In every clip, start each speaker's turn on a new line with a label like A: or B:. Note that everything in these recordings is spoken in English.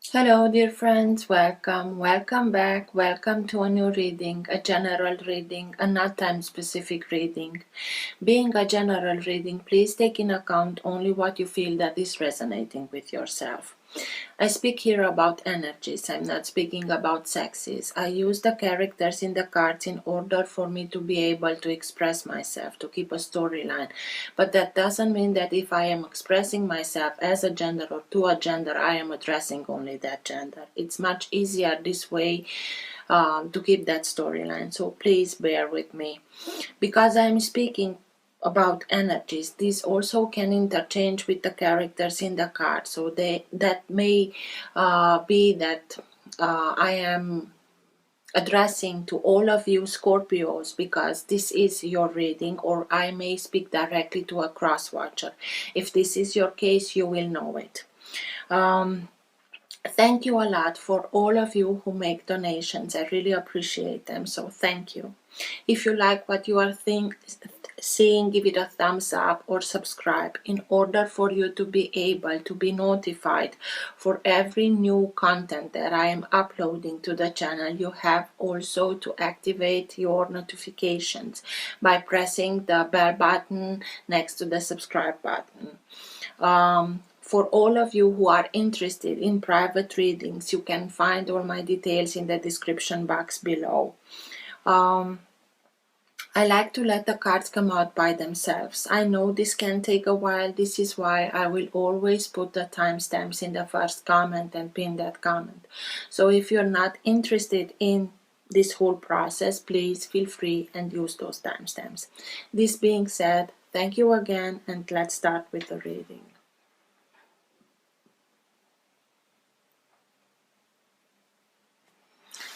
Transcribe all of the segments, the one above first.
A: Hello, dear friends. Welcome back. Welcome to a new reading, a general reading, a not time specific reading. Being a general reading, please take in account only what you feel that is resonating with yourself. I speak here about energies. I'm not speaking about sexes. I use the characters in the cards in order for me to be able to express myself, to keep a storyline. But that doesn't mean that if I am expressing myself as a gender or to a gender, I am addressing only that gender. It's much easier this way to keep that storyline. So please bear with me. Because I'm speaking about energies, these also can interchange with the characters in the card, so that may be that I am addressing to all of you Scorpios because this is your reading, or I may speak directly to a cross watcher. If this is your case, you will know it. Thank you a lot for all of you who make donations. I really appreciate them, so thank you. If you like what you are seeing, give it a thumbs up or subscribe in order for you to be able to be notified for every new content that I am uploading to the channel. You have also to activate your notifications by pressing the bell button next to the subscribe button. For all of you who are interested in private readings, you can find all my details in the description box below. I like to let the cards come out by themselves. I know this can take a while. This is why I will always put the timestamps in the first comment and pin that comment. So if you're not interested in this whole process, please feel free and use those timestamps. This being said, thank you again, and let's start with the reading.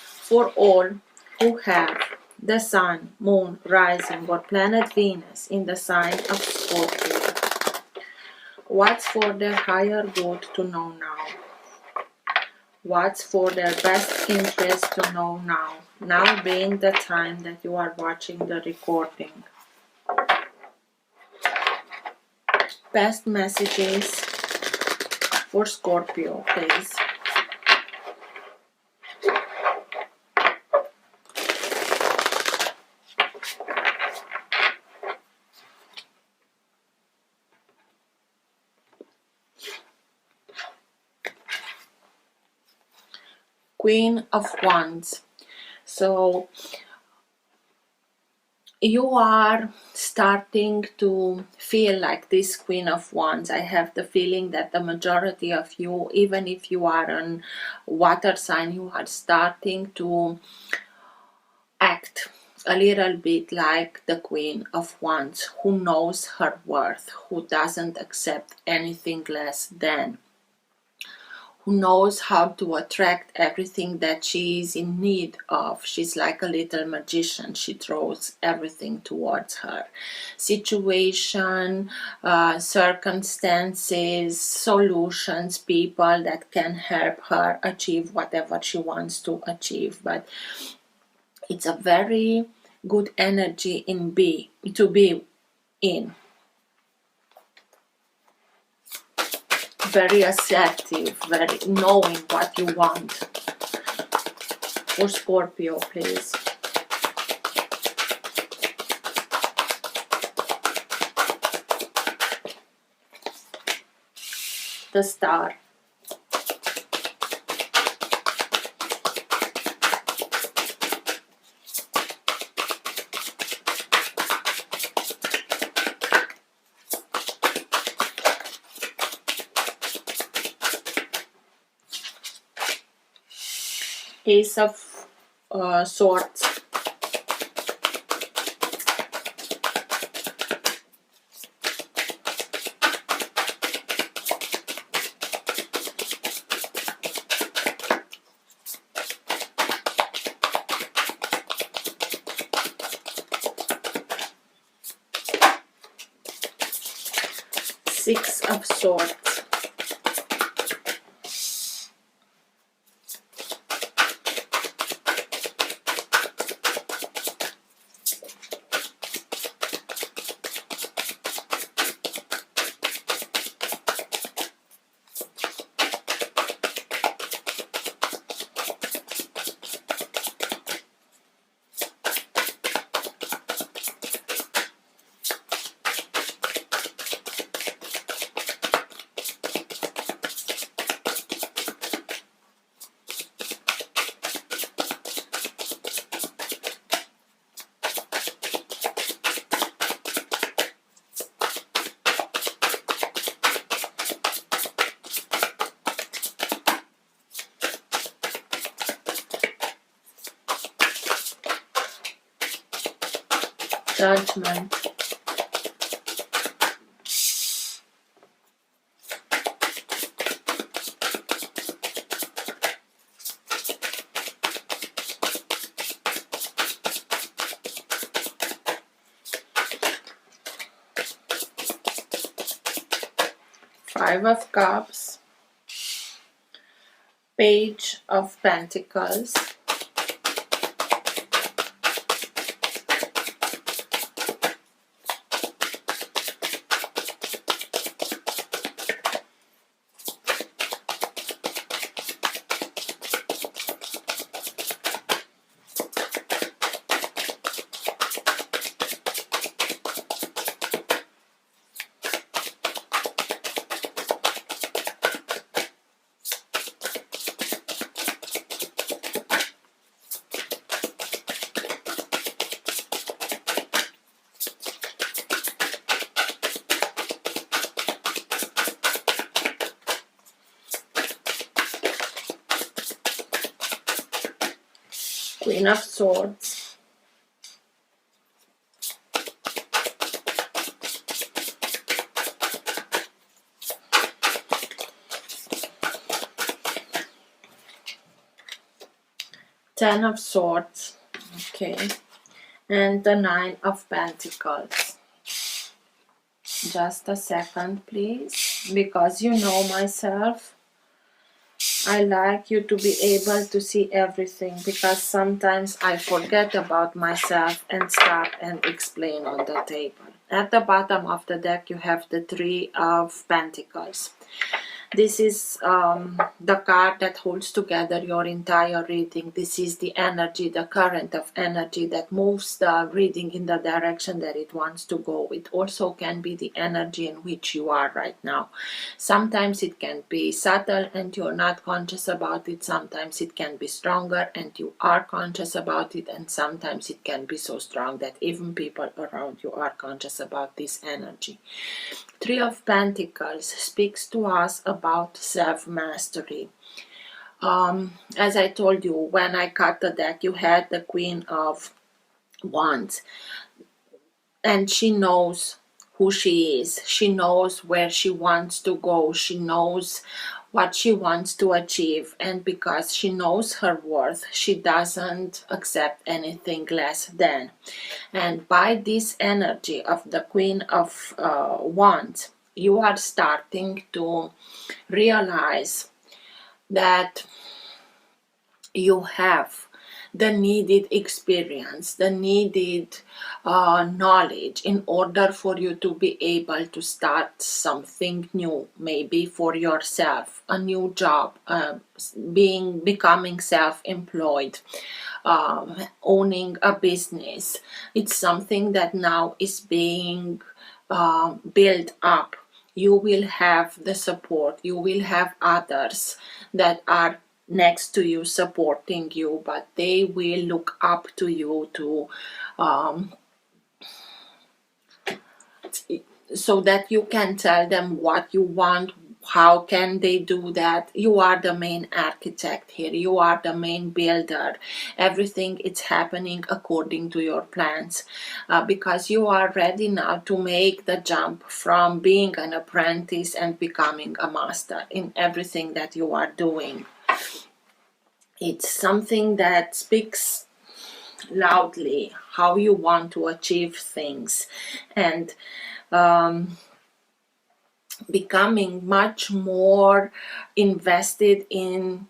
A: For all who have the Sun, Moon, Rising, or Planet Venus in the sign of Scorpio, what's for their higher good to know now? What's for their best interest to know now? Now being the time that you are watching the recording. Best messages for Scorpio, please. Queen of Wands. So you are starting to feel like this Queen of Wands. I have the feeling that the majority of you, even if you are on water sign, you are starting to act a little bit like the Queen of Wands, who knows her worth, who doesn't accept anything less than, who knows how to attract everything that she is in need of. She's like a little magician. She throws everything towards her. Situation, circumstances, solutions, people that can help her achieve whatever she wants to achieve. But it's a very good energy to be in. Very assertive, very knowing what you want. For Scorpio, please. The Star. Ace of Swords. Six of Swords. Judgment. Five of Cups, Page of Pentacles, Queen of Swords, Ten of Swords, okay, and the Nine of Pentacles. Just a second, please, because you know myself. I like you to be able to see everything, because sometimes I forget about myself and start and explain on the table. At the bottom of the deck you have the Three of Pentacles. This is the card that holds together your entire reading. This is the energy, the current of energy that moves the reading in the direction that it wants to go. It also can be the energy in which you are right now. Sometimes it can be subtle and you're not conscious about it. Sometimes it can be stronger and you are conscious about it. And sometimes it can be so strong that even people around you are conscious about this energy. Three of Pentacles speaks to us about self-mastery. As I told you, when I cut the deck, you had the Queen of Wands. And she knows who she is. She knows where she wants to go. She knows what she wants to achieve. And because she knows her worth, she doesn't accept anything less than. And by this energy of the Queen of Wands, you are starting to realize that you have the needed experience, the needed knowledge in order for you to be able to start something new, maybe for yourself, a new job, becoming self-employed, owning a business. It's something that now is being built up. You will have the support, you will have others that are next to you supporting you, but they will look up to you to so that you can tell them what you want. How can they do that? You are the main architect here. You are the main builder. Everything is happening according to your plans, because you are ready now to make the jump from being an apprentice and becoming a master in everything that you are doing. It's something that speaks loudly how you want to achieve things, and becoming much more invested in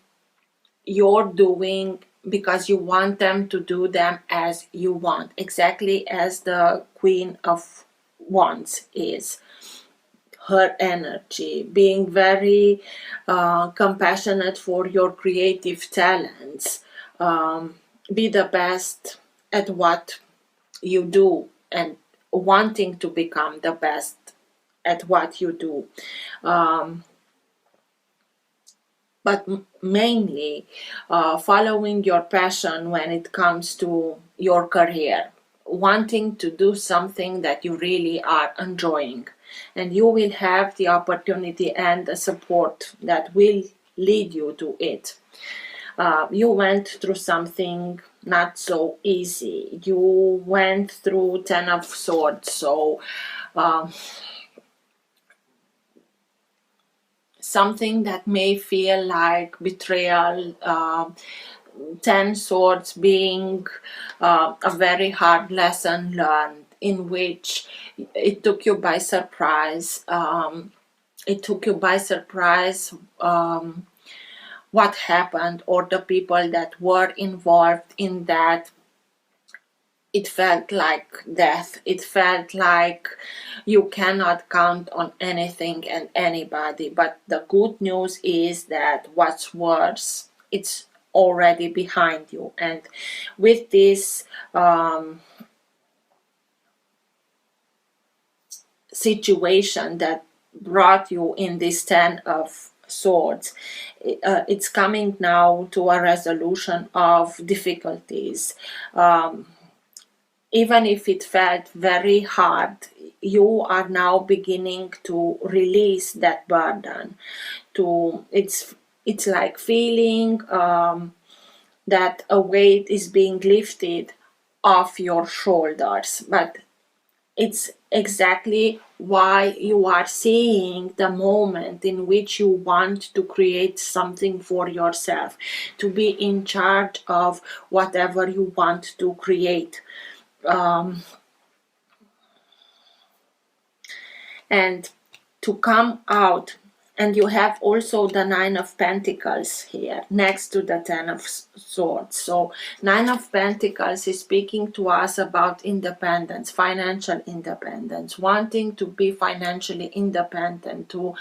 A: your doing, because you want them to do them as you want, exactly as the Queen of Wands is. Her energy, being very compassionate for your creative talents, be the best at what you do and wanting to become the best at what you do. But mainly following your passion when it comes to your career, wanting to do something that you really are enjoying, and you will have the opportunity and the support that will lead you to it. You went through something not so easy. You went through 10 of Swords, so something that may feel like betrayal, 10 Swords being a very hard lesson learned, in which it took you by surprise. It took you by surprise what happened, or the people that were involved in that. It felt like death. It felt like you cannot count on anything and anybody. But the good news is that what's worse, it's already behind you. And with this situation that brought you in this 10 of Swords, it's coming now to a resolution of difficulties. Even if it felt very hard, you are now beginning to release that burden. It's like feeling that a weight is being lifted off your shoulders. But it's exactly why you are seeing the moment in which you want to create something for yourself, to be in charge of whatever you want to create. And to come out, and you have also the 9 of Pentacles here next to the 10 of Swords. So 9 of Pentacles is speaking to us about independence, financial independence, wanting to be financially independent, to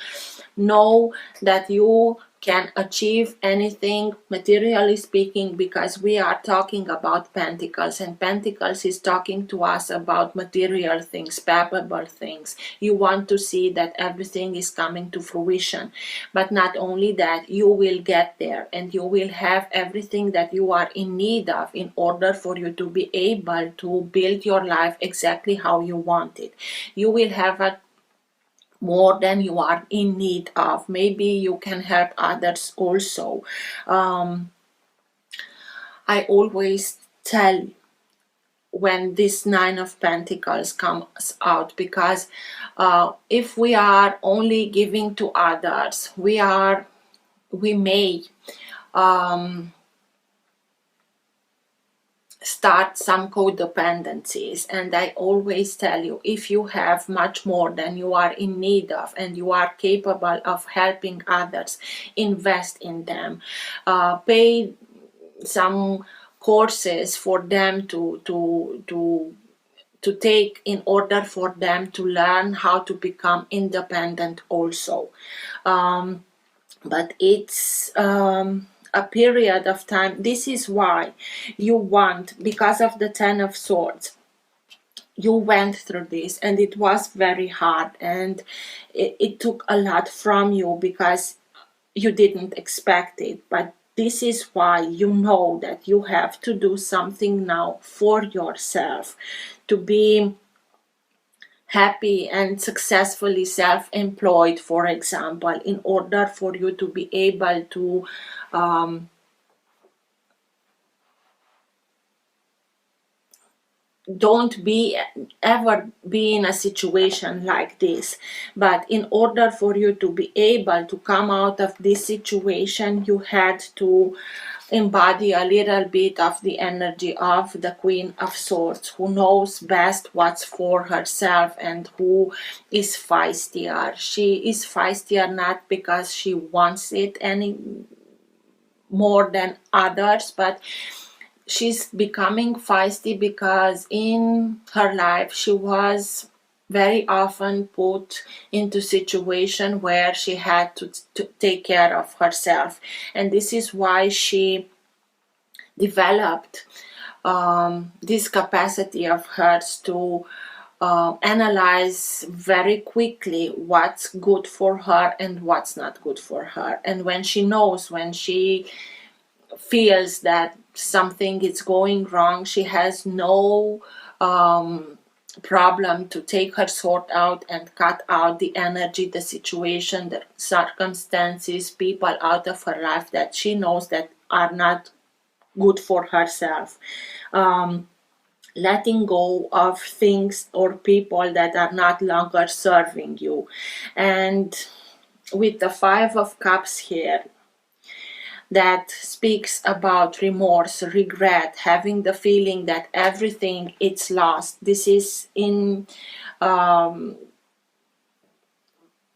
A: know that you can achieve anything materially speaking, because we are talking about Pentacles, and Pentacles is talking to us about material things, palpable things. You want to see that everything is coming to fruition, but not only that, you will get there and you will have everything that you are in need of in order for you to be able to build your life exactly how you want it. You will have a more than you are in need of. Maybe you can help others also. I always tell when this 9 of Pentacles comes out, because if we are only giving to others, we may start some codependencies. And I always tell you, if you have much more than you are in need of and you are capable of helping others, invest in them. Pay some courses for them to take in order for them to learn how to become independent also. But it's a period of time. This is why you want, because of the 10 of Swords, you went through this and it was very hard, and it took a lot from you because you didn't expect it. But this is why you know that you have to do something now for yourself to be happy and successfully self-employed, for example, in order for you to be able to don't ever be in a situation like this. But in order for you to be able to come out of this situation, you had to embody a little bit of the energy of the Queen of Swords, who knows best what's for herself and who is feistier. She is feistier not because she wants it any more than others, but she's becoming feisty because in her life she was very often put into situation where she had to take care of herself, and this is why she developed this capacity of hers to analyze very quickly what's good for her and what's not good for her. And when she feels that something is going wrong, she has no problem to take her sword out and cut out the energy, the situation, the circumstances, people out of her life that she knows that are not good for herself. Letting go of things or people that are not longer serving you. And with the Five of Cups here, that speaks about remorse, regret, having the feeling that everything it's lost. This is in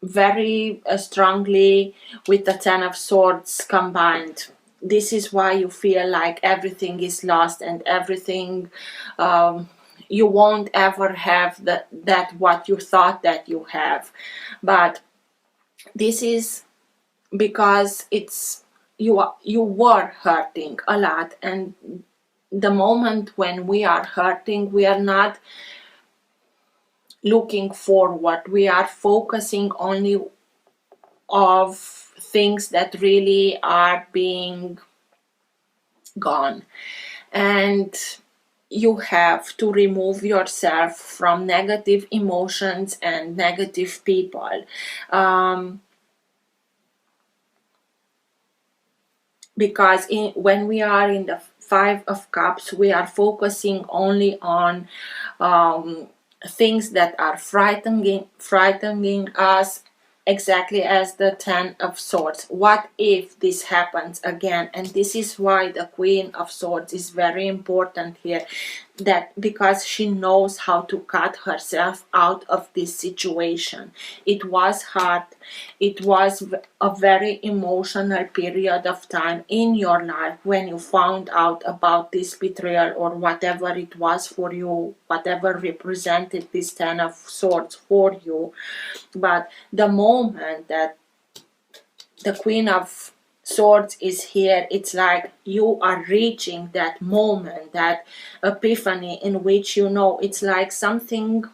A: very strongly with the Ten of Swords combined. This is why you feel like everything is lost and everything, you won't ever have that what you thought that you have. But this is because you were hurting a lot, and the moment when we are hurting, we are not looking forward, we are focusing only of things that really are being gone. And you have to remove yourself from negative emotions and negative people, because when we are in the Five of Cups, we are focusing only on things that are frightening us, exactly as the Ten of Swords. What if this happens again? And this is why the Queen of Swords is very important here, that because she knows how to cut herself out of this situation. It was hard. It was a very emotional period of time in your life when you found out about this betrayal or whatever it was for you, whatever represented this Ten of Swords for you. But the moment that the Queen of Swords is here, it's like you are reaching that moment, that epiphany in which you know it's like something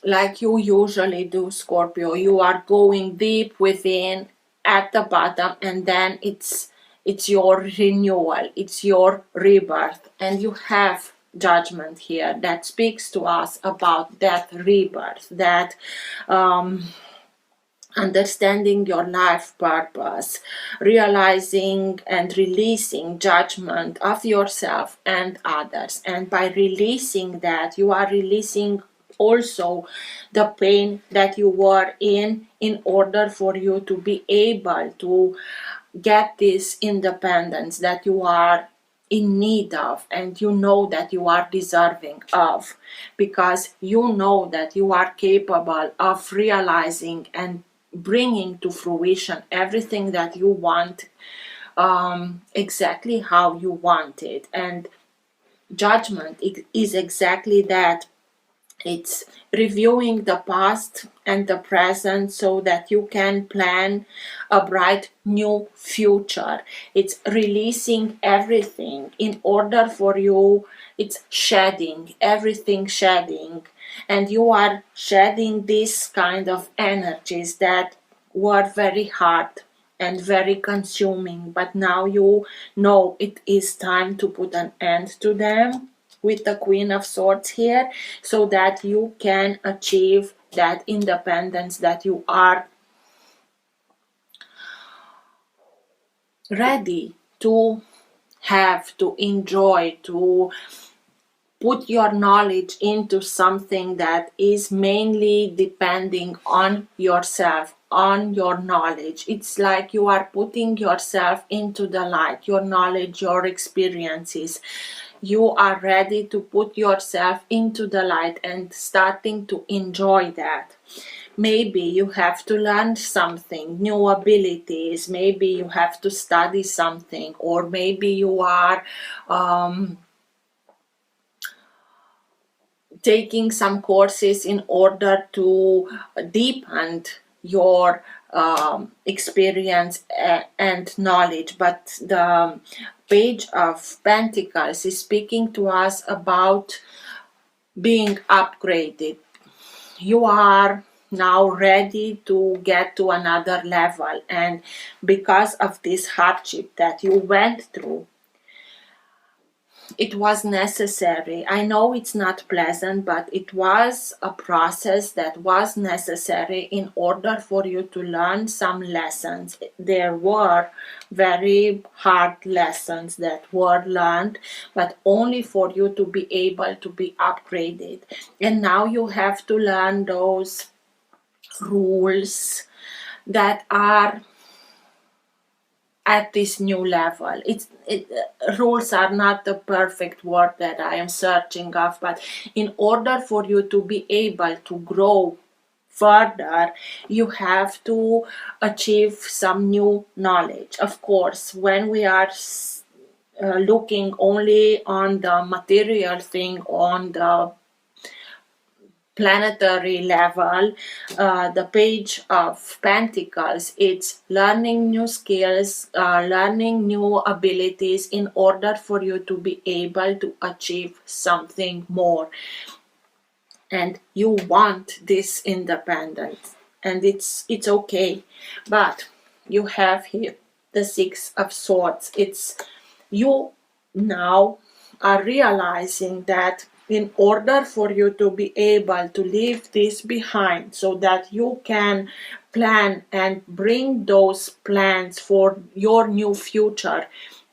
A: like you usually do, Scorpio. You are going deep within at the bottom, and then it's your renewal, it's your rebirth, and you have Judgment here that speaks to us about that rebirth, that understanding your life purpose, realizing and releasing judgment of yourself and others. And by releasing that, you are releasing also the pain that you were in order for you to be able to get this independence that you are in need of, and you know that you are deserving of, because you know that you are capable of realizing and bringing to fruition everything that you want, exactly how you want it. And Judgment, it is exactly that. It's reviewing the past and the present so that you can plan a bright new future. It's releasing everything in order for you. It's shedding, everything shedding. And you are shedding this kind of energies that were very hard and very consuming. But now you know it is time to put an end to them with the Queen of Swords here, so that you can achieve that independence that you are ready to have, to enjoy, to put your knowledge into something that is mainly depending on yourself, on your knowledge. It's like you are putting yourself into the light, your knowledge, your experiences. You are ready to put yourself into the light and starting to enjoy that. Maybe you have to learn something, new abilities, maybe you have to study something, or maybe you are taking some courses in order to deepen your experience and knowledge. But the Page of Pentacles is speaking to us about being upgraded. You are now ready to get to another level, and because of this hardship that you went through, it was necessary. I know it's not pleasant, but it was a process that was necessary in order for you to learn some lessons. There were very hard lessons that were learned, but only for you to be able to be upgraded. And now you have to learn those rules that are at this new level. Rules are not the perfect word that I am searching of, but in order for you to be able to grow further, you have to achieve some new knowledge. Of course, when we are looking only on the material thing, on the planetary level, the page of Pentacles, it's learning new skills, learning new abilities in order for you to be able to achieve something more. And you want this independence, and it's okay. But you have here the Six of Swords. It's you now are realizing that in order for you to be able to leave this behind so that you can plan and bring those plans for your new future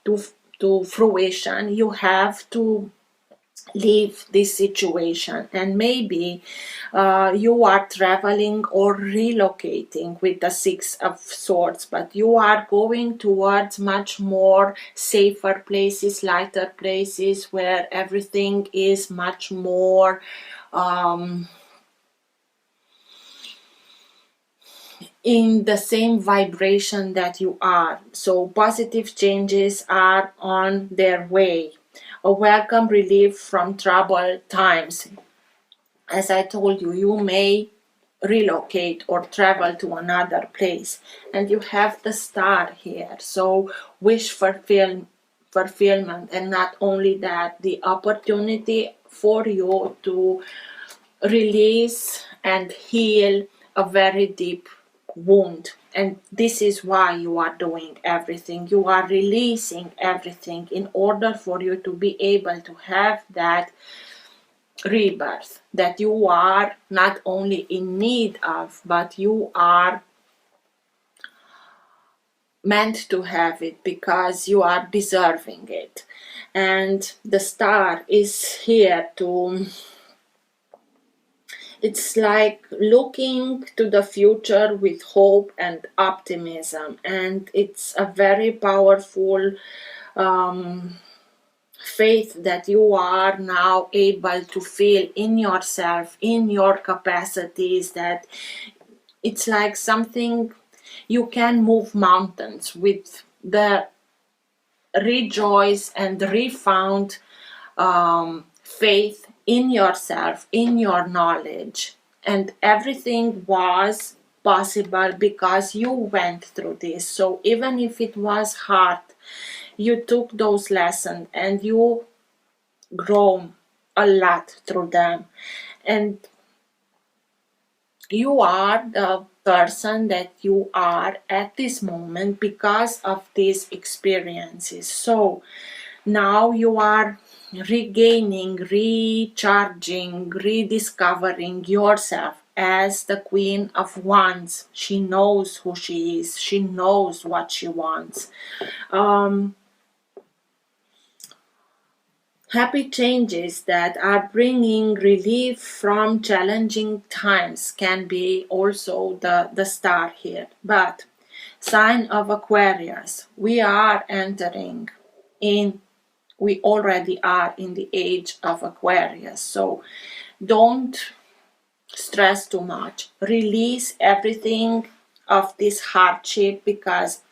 A: to fruition, you have to leave this situation. And maybe you are traveling or relocating with the Six of Swords, but you are going towards much more safer places, lighter places where everything is much more in the same vibration that you are. So positive changes are on their way. A welcome relief from troubled times. As I told you, you may relocate or travel to another place, and you have the Star here. So wish fulfillment, and not only that, the opportunity for you to release and heal a very deep wound. And this is why you are doing everything. You are releasing everything in order for you to be able to have that rebirth that you are not only in need of, but you are meant to have it because you are deserving it. And the Star is here to, it's like looking to the future with hope and optimism, and it's a very powerful faith that you are now able to feel in yourself, in your capacities, that it's like something you can move mountains with the rejoice and refound faith in yourself, in your knowledge. And everything was possible because you went through this. So even if it was hard, you took those lessons and you grown a lot through them. And you are the person that you are at this moment because of these experiences. So now you are regaining, recharging, rediscovering yourself as the Queen of Wands. She knows who she is. She knows what she wants. Happy changes that are bringing relief from challenging times can be also the Star here. But sign of Aquarius, we already are in the age of Aquarius. So don't stress too much. Release everything of this hardship because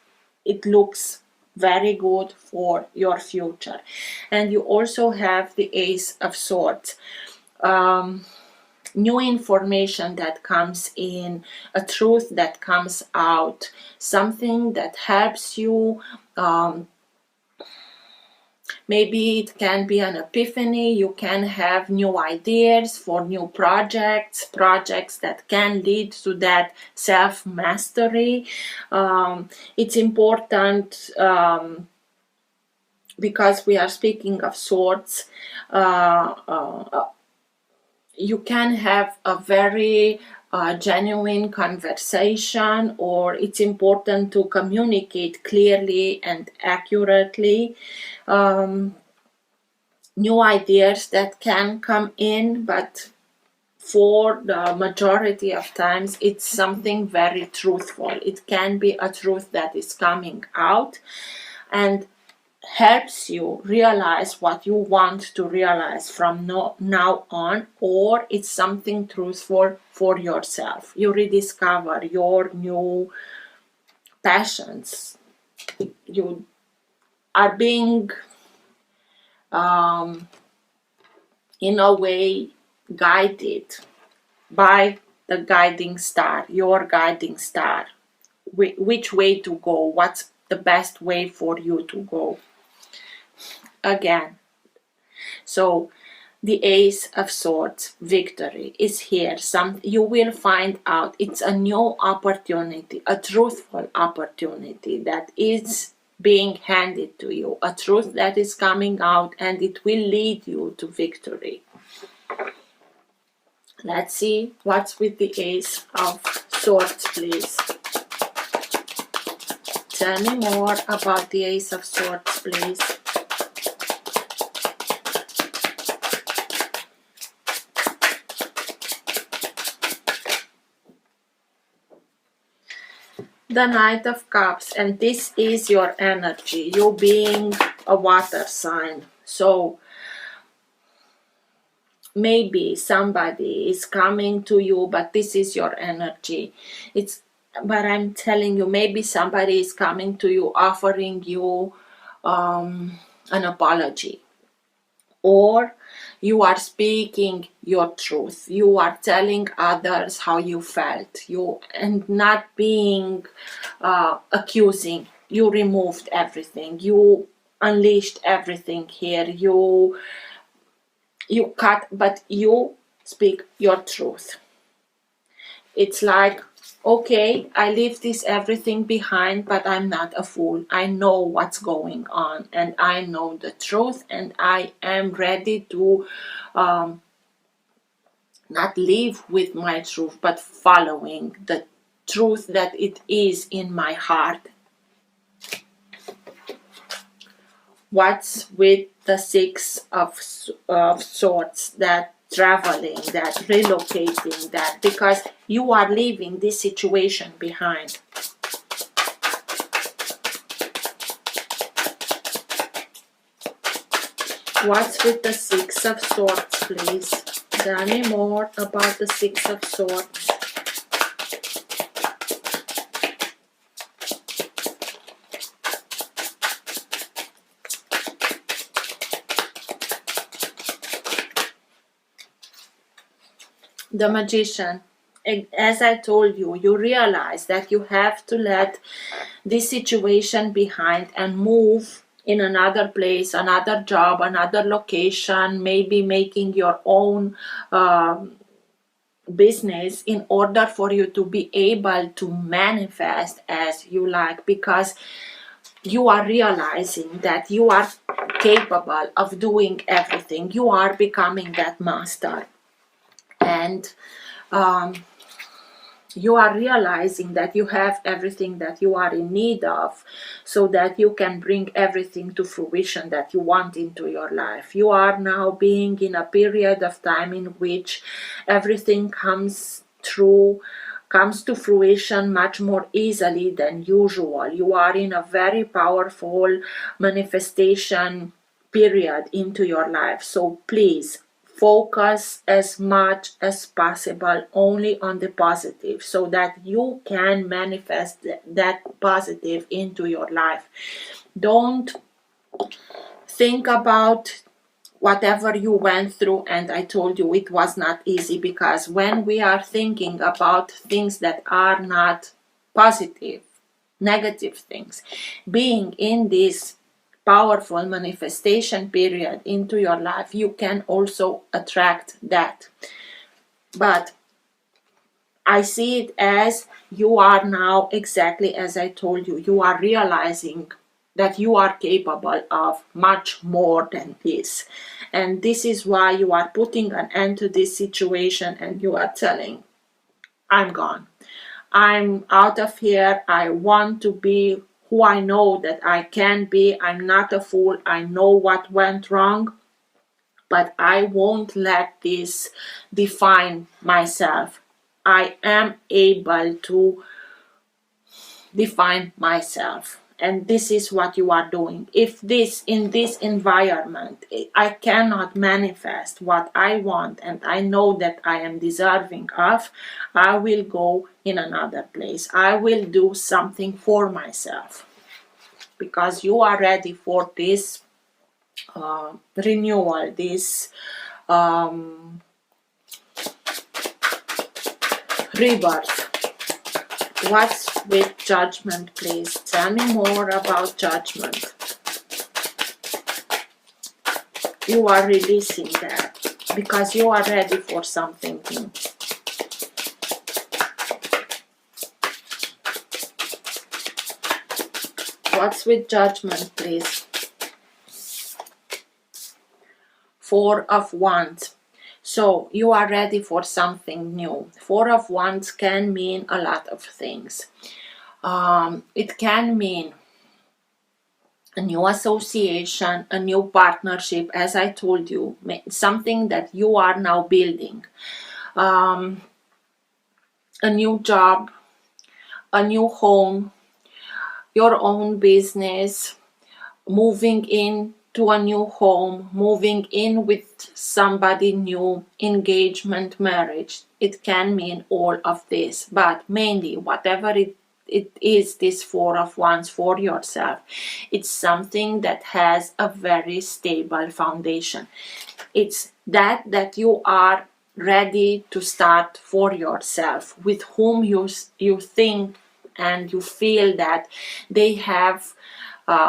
A: it looks very good for your future. And you also have the Ace of Swords. New information that comes in, a truth that comes out, something that helps you. Maybe it can be an epiphany. You can have new ideas for new projects that can lead to that self-mastery. It's important because we are speaking of swords, you can have a very genuine conversation, or it's important to communicate clearly and accurately. New ideas that can come in, but for the majority of times it's something very truthful. It can be a truth that is coming out and helps you realize what you want to realize from now on, or it's something truthful for yourself. You rediscover your new passions. You are being in a way guided by the guiding star, your guiding star, which way to go, what's the best way for you to go. Again, so the Ace of Swords, victory, is here. You will find out it's a new opportunity, a truthful opportunity that is being handed to you, a truth that is coming out, and it will lead you to victory. Let's see what's with the Ace of Swords, please. Tell me more about the Ace of Swords, please. The Knight of Cups, and this is your energy, you being a water sign. So maybe somebody is coming to you, but this is your energy. But I'm telling you, maybe somebody is coming to you offering you an apology, or you are speaking your truth. You are telling others how you felt, and not being accusing. You removed everything. You unleashed everything here. You cut, but you speak your truth. It's like, okay, I leave this everything behind, but I'm not a fool. I know what's going on, and I know the truth, and I am ready to not live with my truth, but following the truth that it is in my heart. What's with the Six of Swords, that traveling, that relocating, that because you are leaving this situation behind. What's with the Six of Swords, please? Tell me more about the Six of Swords. The Magician. As I told you, you realize that you have to let this situation behind and move in another place, another job, another location, maybe making your own business in order for you to be able to manifest as you like, because you are realizing that you are capable of doing everything. You are becoming that master, and you are realizing that you have everything that you are in need of, so that you can bring everything to fruition that you want into your life. You are now being in a period of time in which everything comes to fruition much more easily than usual. You are in a very powerful manifestation period into your life. So please focus as much as possible only on the positive, so that you can manifest that positive into your life. Don't think about whatever you went through, and I told you it was not easy, because when we are thinking about things that are not positive, negative things, being in this powerful manifestation period into your life, you can also attract that. But I see it as you are now, exactly as I told you, you are realizing that you are capable of much more than this. And this is why you are putting an end to this situation, and you are telling, I'm gone. I'm out of here. I want to be who I know that I can be. I'm not a fool. I know what went wrong, but I won't let this define myself. I am able to define myself. And this is what you are doing. If this, in this environment, I cannot manifest what I want and I know that I am deserving of, I will go in another place. I will do something for myself, because you are ready for this renewal, this rebirth. What's with judgment, please? Tell me more about judgment. You are releasing that because you are ready for something new. What's with judgment, please? Four of Wands. So you are ready for something new. Four of Wands can mean a lot of things. It can mean a new association, a new partnership, as I told you, something that you are now building. A new job, a new home, your own business, moving into a new home, moving in with somebody new, engagement, marriage. It can mean all of this, but mainly whatever it is, this Four of Wands for yourself, it's something that has a very stable foundation. It's that you are ready to start for yourself, with whom you think and you feel that they have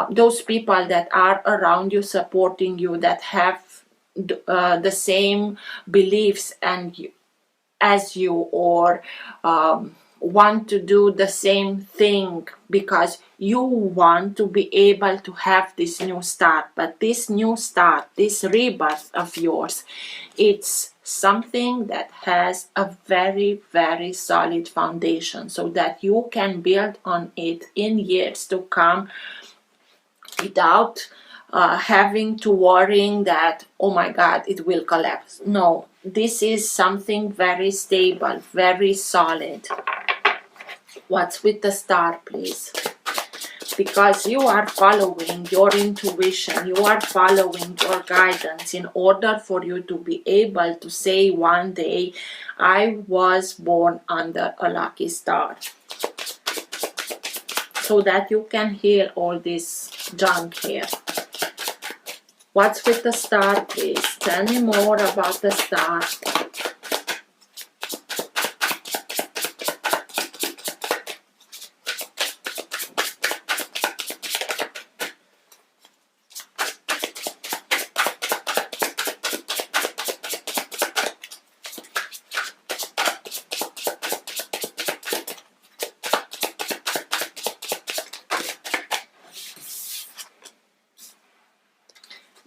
A: those people that are around you, supporting you, that have the same beliefs as you, or want to do the same thing, because you want to be able to have this new start. But this new start, this rebirth of yours, it's something that has a very, very solid foundation, so that you can build on it in years to come, without having to worrying that, oh my God, it will collapse. No, this is something very stable, very solid. What's with the Star, please? Because you are following your intuition, you are following your guidance in order for you to be able to say one day, I was born under a lucky star. So that you can heal all this junk here. What's with the Star, please? Tell me more about the Star.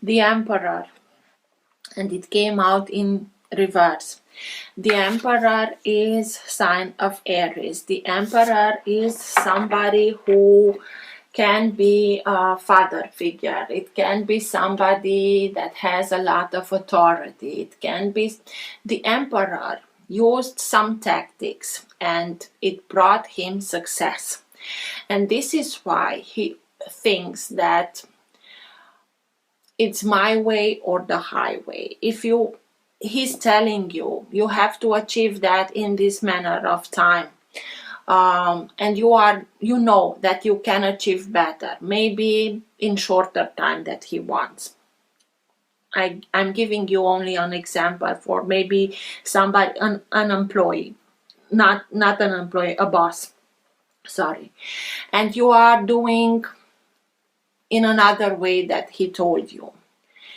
A: The Emperor, and it came out in reverse. The Emperor is sign of Aries. The Emperor is somebody who can be a father figure. It can be somebody that has a lot of authority. It can be the Emperor used some tactics and it brought him success. And this is why he thinks that it's my way or the highway. He's telling you, you have to achieve that in this manner of time. And you know that you can achieve better, maybe in shorter time that he wants. I'm giving you only an example for maybe somebody, an employee, not an employee, a boss, sorry. And you are doing in another way that he told you.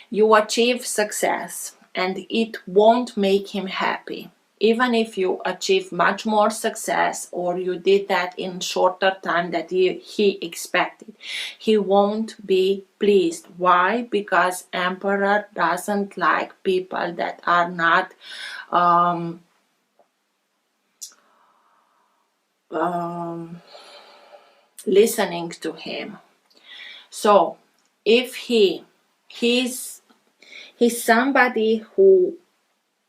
A: You achieve success and it won't make him happy. even if you achieve much more success or you did that in shorter time that he expected, he won't be pleased. Why? Because Emperor doesn't like people that are not listening to him. So if he's somebody who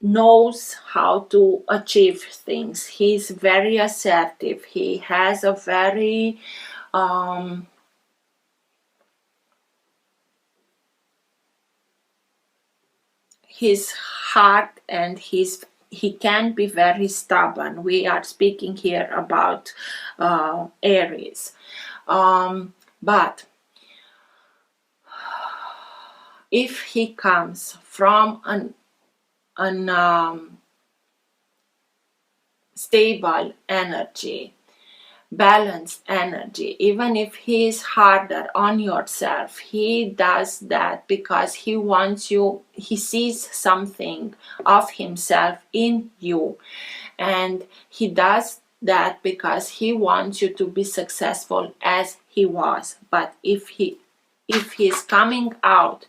A: knows how to achieve things, he's very assertive, he has a very his heart, and he can be very stubborn. We are speaking here about Aries, but if he comes from an stable energy, balanced energy, even if he is harder on yourself, he does that because he wants you, he sees something of himself in you, and he does that because he wants you to be successful as he was. But if he's coming out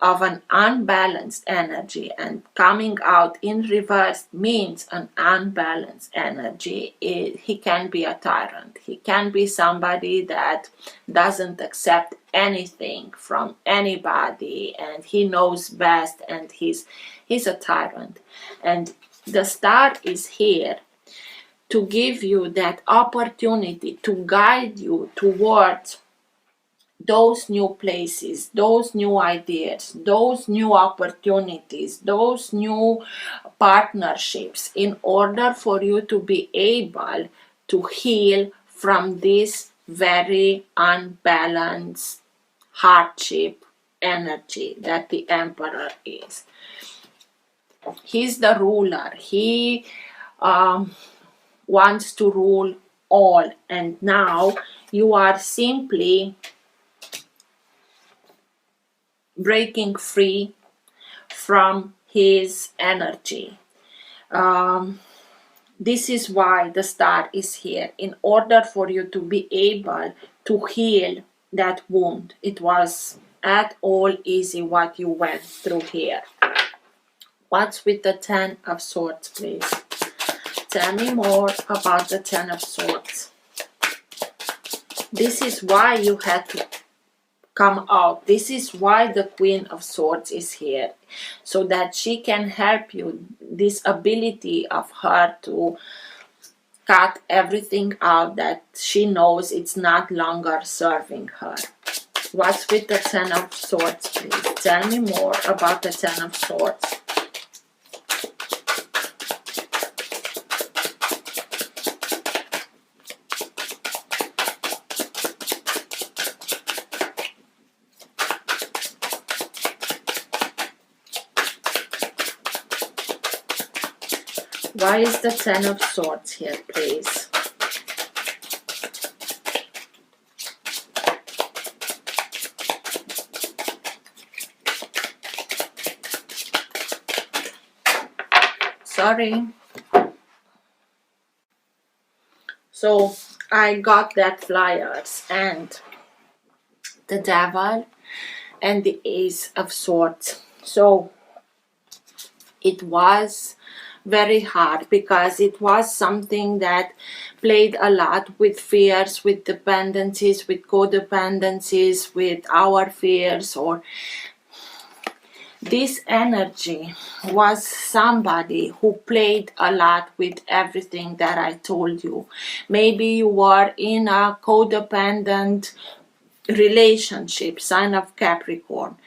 A: of an unbalanced energy, and coming out in reverse means an unbalanced energy, he can be a tyrant. He can be somebody that doesn't accept anything from anybody, and he knows best, and he's a tyrant. And the star is here to give you that opportunity, to guide you towards those new places, those new ideas, those new opportunities, those new partnerships, in order for you to be able to heal from this very unbalanced hardship energy that the Emperor is. He's the ruler. He wants to rule all, and now you are simply breaking free from his energy. This is why the star is here, in order for you to be able to heal that wound. It was at all easy what you went through here. What's with the Ten of Swords, please? Tell me more about the Ten of Swords. This is why you had to come out. This is why the Queen of Swords is here, so that she can help you. This ability of her to cut everything out that she knows it's not longer serving her. What's with the Ten of Swords, please? Tell me more about the Ten of Swords. Why is the Ten of Swords here, please? Sorry. So I got that flyers and the Devil and the Ace of Swords. So it was very hard, because it was something that played a lot with fears, with dependencies, with codependencies, with our fears, or this energy was somebody who played a lot with everything that I told you. Maybe you were in a codependent relationship, sign of Capricorn.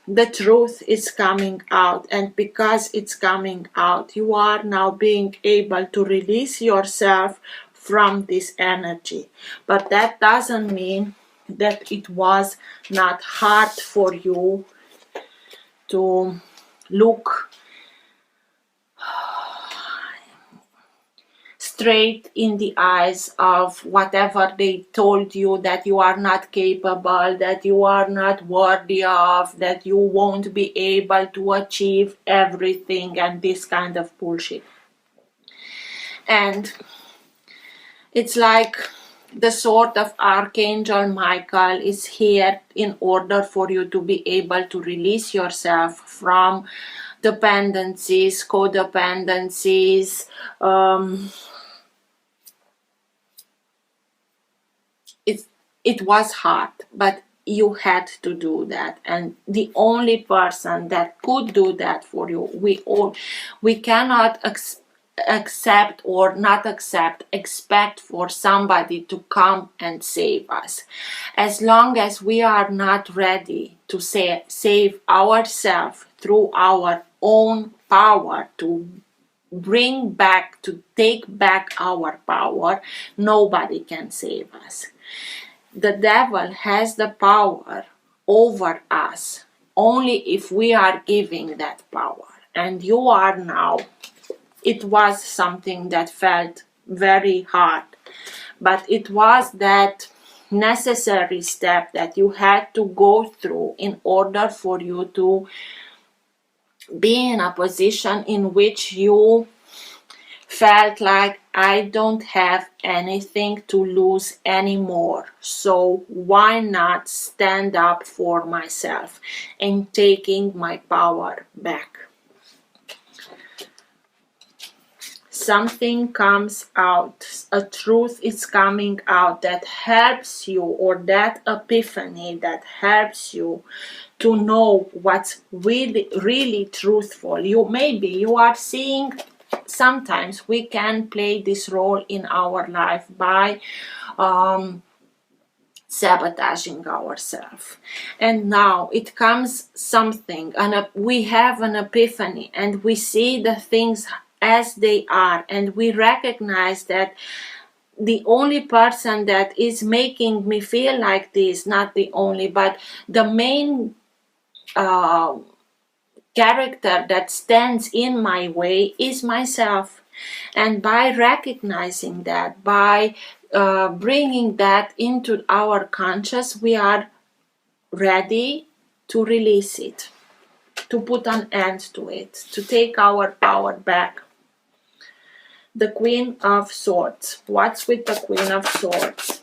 A: The truth is coming out, and because it's coming out, you are now being able to release yourself from this energy. But that doesn't mean that it was not hard for you to straight in the eyes of whatever they told you that you are not capable, that you are not worthy of, that you won't be able to achieve everything, and this kind of bullshit. And it's like the sort of Archangel Michael is here in order for you to be able to release yourself from dependencies, codependencies. It was hard, but you had to do that, and the only person that could do that for you, we cannot accept or not accept, expect for somebody to come and save us. As long as we are not ready to save ourselves through our own power, to bring back, to take back our power, nobody can save us. The devil has the power over us only if we are giving that power. And you are now. It was something that felt very hard, but it was that necessary step that you had to go through in order for you to be in a position in which you felt like, I don't have anything to lose anymore, so why not stand up for myself and taking my power back. Something comes out, a truth is coming out that helps you, or that epiphany that helps you to know what's really truthful. You are seeing, sometimes we can play this role in our life by sabotaging ourselves, and now it comes something, and we have an epiphany, and we see the things as they are, and we recognize that the only person that is making me feel like this, not the only, but the main character that stands in my way is myself. And by recognizing that, by bringing that into our conscious, we are ready to release it, to put an end to it, to take our power back. The Queen of Swords. What's with the Queen of Swords?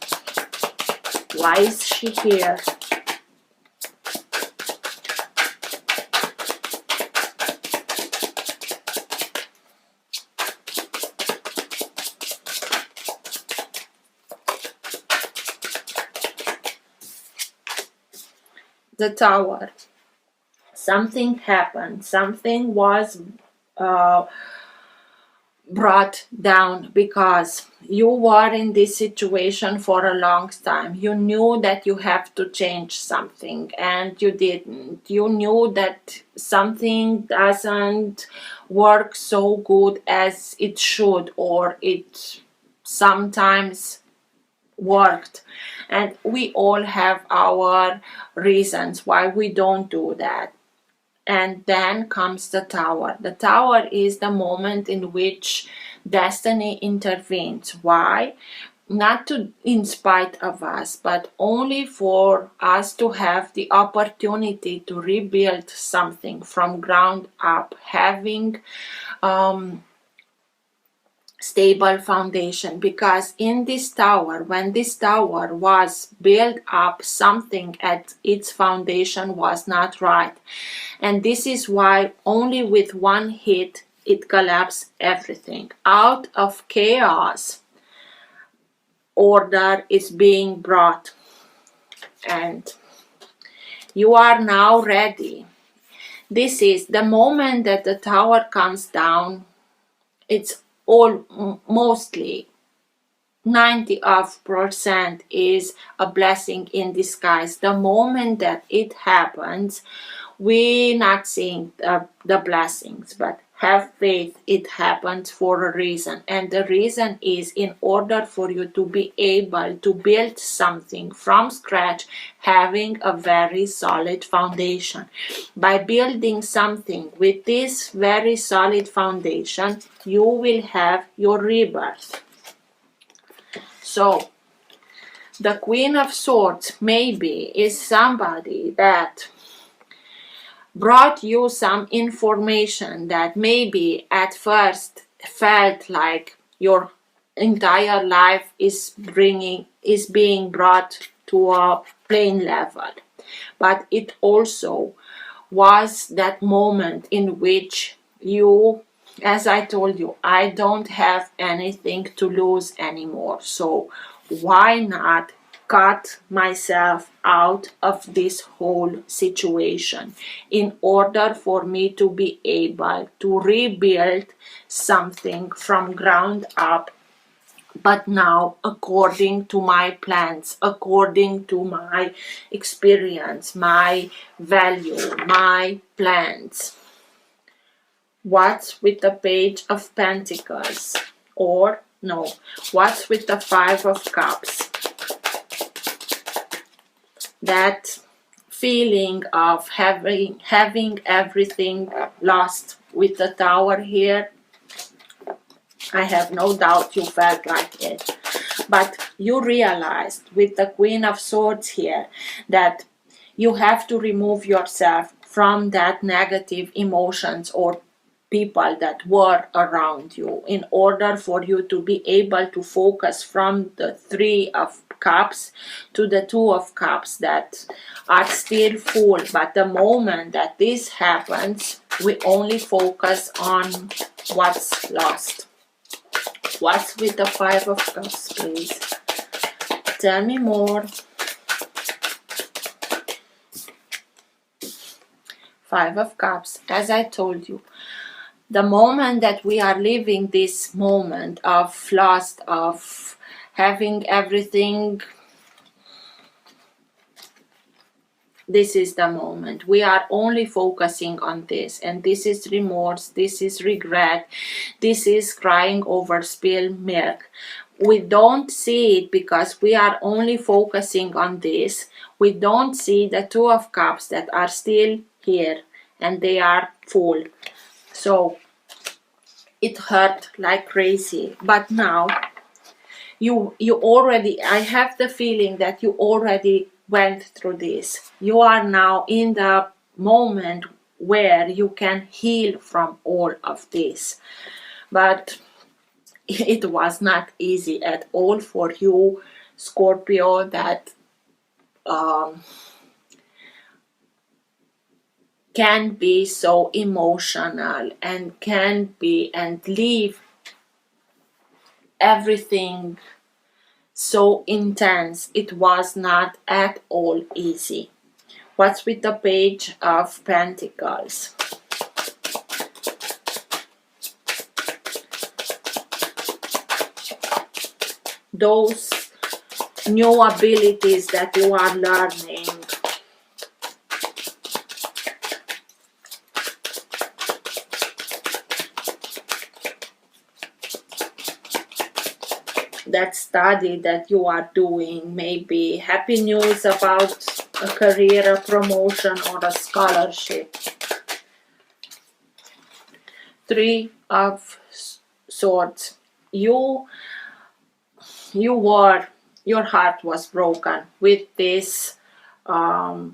A: Why is she here? The Tower. Something happened. Something was brought down because you were in this situation for a long time. You knew that you have to change something and you didn't. You knew that something doesn't work so good as it should, or it sometimes worked, and we all have our reasons why we don't do that. And then comes the Tower. The Tower is the moment in which destiny intervenes. Why? Not to in spite of us, but only for us to have the opportunity to rebuild something from ground up, having stable foundation. Because in this tower, when this tower was built up, something at its foundation was not right, and this is why only with one hit it collapsed everything. Out of chaos, order is being brought, and you are now ready. This is the moment that the tower comes down. It's all mostly 90% is a blessing in disguise. The moment that it happens, we're not seeing the blessings, but have faith, it happens for a reason. And the reason is, in order for you to be able to build something from scratch, having a very solid foundation. By building something with this very solid foundation, you will have your rebirth. So the Queen of Swords maybe is somebody that brought you some information that maybe at first felt like your entire life is being brought to a plane level, but it also was that moment in which you, as I told you, I don't have anything to lose anymore, so why not cut myself out of this whole situation in order for me to be able to rebuild something from ground up, but now according to my plans, according to my experience, my value, my plans. What's with the Page of Pentacles? Or no, what's with the Five of Cups? That feeling of having everything lost with the Tower here. I have no doubt you felt like it. But you realized with the Queen of Swords here that you have to remove yourself from that negative emotions or people that were around you in order for you to be able to focus from the Three of Cups to the Two of Cups that are still full. But the moment that this happens, we only focus on what's lost. What's with the Five of Cups, please? Tell me more. Five of Cups, as I told you, the moment that we are living this moment of loss, of having everything, this is the moment. We are only focusing on this, and this is remorse, this is regret, this is crying over spilled milk. We don't see it because we are only focusing on this. We don't see the Two of Cups that are still here and they are full. So it hurt like crazy, but now you already, I have the feeling that you already went through this. You are now in the moment where you can heal from all of this. But it was not easy at all for you, Scorpio, that can be so emotional and can be and leave everything so intense. It was not at all easy. What's with the Page of Pentacles? Those new abilities that you are learning. That study that you are doing, maybe happy news about a career, a promotion, or a scholarship. Three of Swords. Your heart was broken with this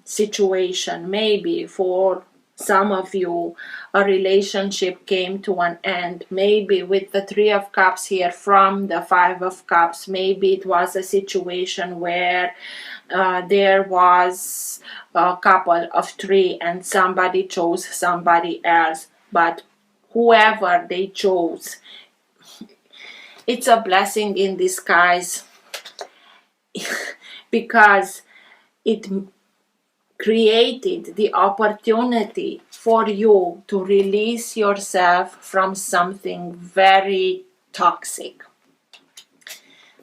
A: situation. Maybe for some of you a relationship came to an end, maybe with the Three of Cups here from the Five of Cups. Maybe it was a situation where there was a couple of three and somebody chose somebody else, but whoever they chose, it's a blessing in disguise because it created the opportunity for you to release yourself from something very toxic.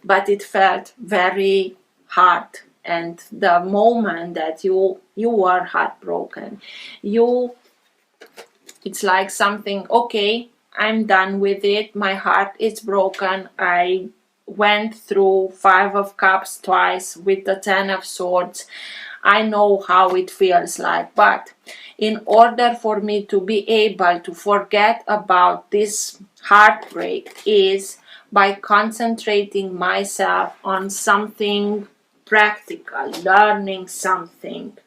A: But it felt very hard, and the moment that you were heartbroken, it's like something, okay, I'm done with it, my heart is broken. I went through Five of Cups twice with the Ten of Swords. I know how it feels like, but in order for me to be able to forget about this heartbreak is by concentrating myself on something practical, learning something,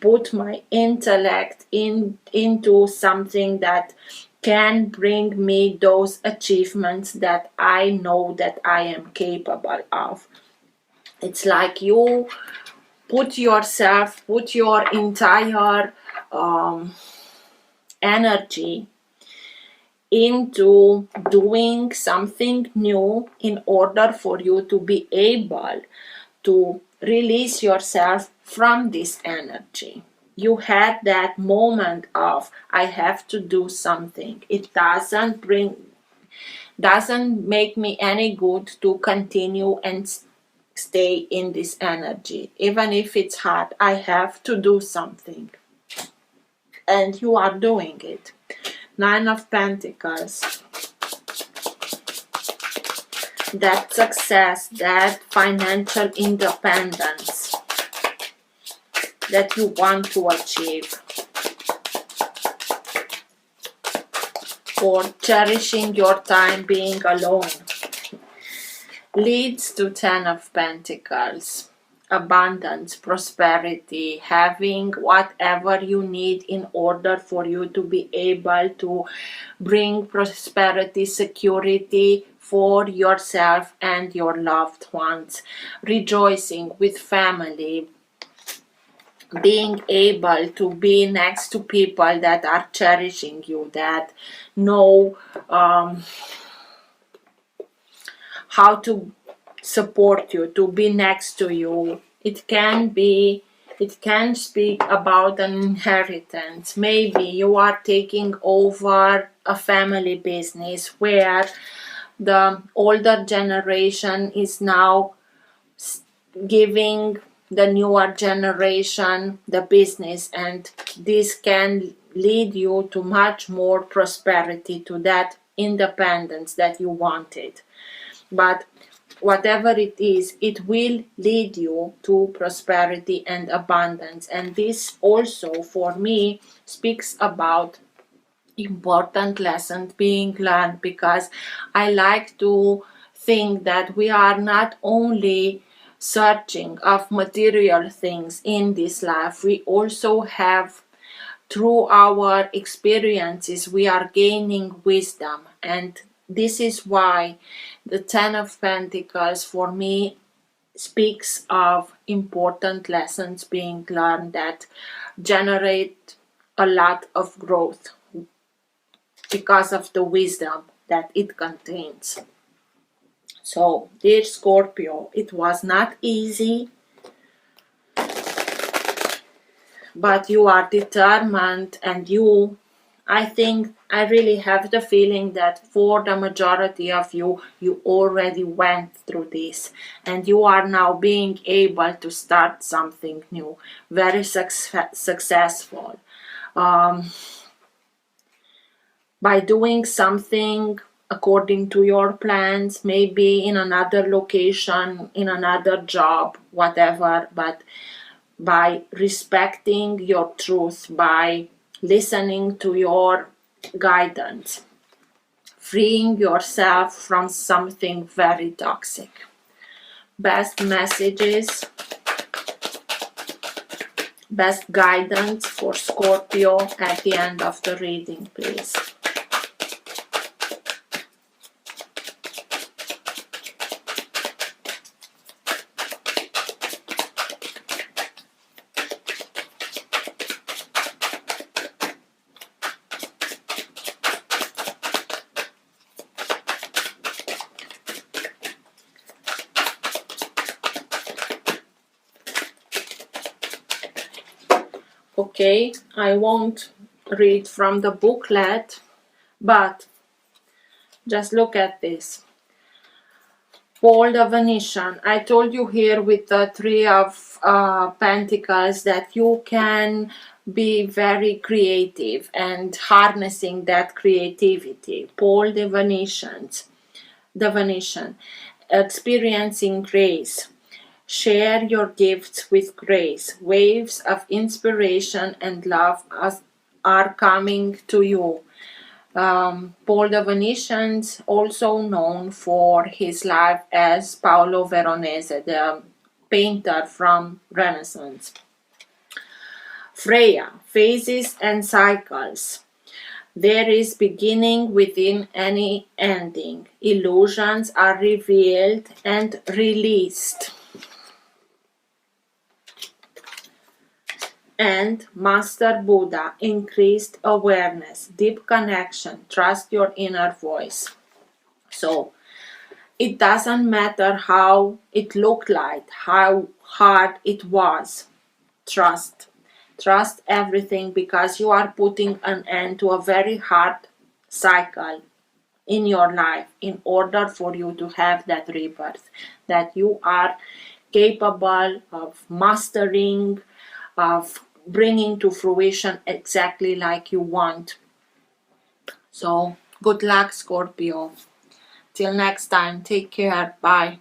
A: put my intellect into something that can bring me those achievements that I know that I am capable of. It's like you put your entire energy into doing something new in order for you to be able to release yourself from this energy. You had that moment of I have to do something. It doesn't make me any good to continue and stay in this energy. Even if it's hard, I have to do something. And you are doing it. Nine of Pentacles. That success, that financial independence that you want to achieve. Or cherishing your time being alone. Leads to Ten of Pentacles. Abundance, prosperity, having whatever you need in order for you to be able to bring prosperity, security for yourself and your loved ones. Rejoicing with family, being able to be next to people that are cherishing you, that know how to support you, to be next to you. It can speak about an inheritance. Maybe you are taking over a family business where the older generation is now giving the newer generation the business, and this can lead you to much more prosperity, to that independence that you wanted. But whatever it is, it will lead you to prosperity and abundance. And this also, for me, speaks about important lessons being learned, because I like to think that we are not only searching of material things in this life, we also have, through our experiences, we are gaining wisdom. And this is why the Ten of Pentacles for me speaks of important lessons being learned that generate a lot of growth because of the wisdom that it contains. So, dear Scorpio, it was not easy, but you are determined, and I think I really have the feeling that for the majority of you, you already went through this, and you are now being able to start something new, very successful. By doing something according to your plans, maybe in another location, in another job, whatever, but by respecting your truth, by listening to your guidance, freeing yourself from something very toxic. Best messages, best guidance for Scorpio at the end of the reading, please. Okay, I won't read from the booklet, but just look at this. Paul the Venetian. I told you here with the Three of Pentacles that you can be very creative and harnessing that creativity. Paul the Venetian, experiencing grace. Share your gifts with grace. Waves of inspiration and love are coming to you. Paul the Venetian, also known for his life as Paolo Veronese, the painter from Renaissance. Freya, phases and cycles. There is beginning within any ending. Illusions are revealed and released. And Master Buddha, increased awareness, deep connection, trust your inner voice. So it doesn't matter how it looked like, how hard it was. Trust. Trust everything, because you are putting an end to a very hard cycle in your life in order for you to have that rebirth that you are capable of mastering, of bringing to fruition exactly like you want. So good luck, Scorpio. Till next time, take care. Bye.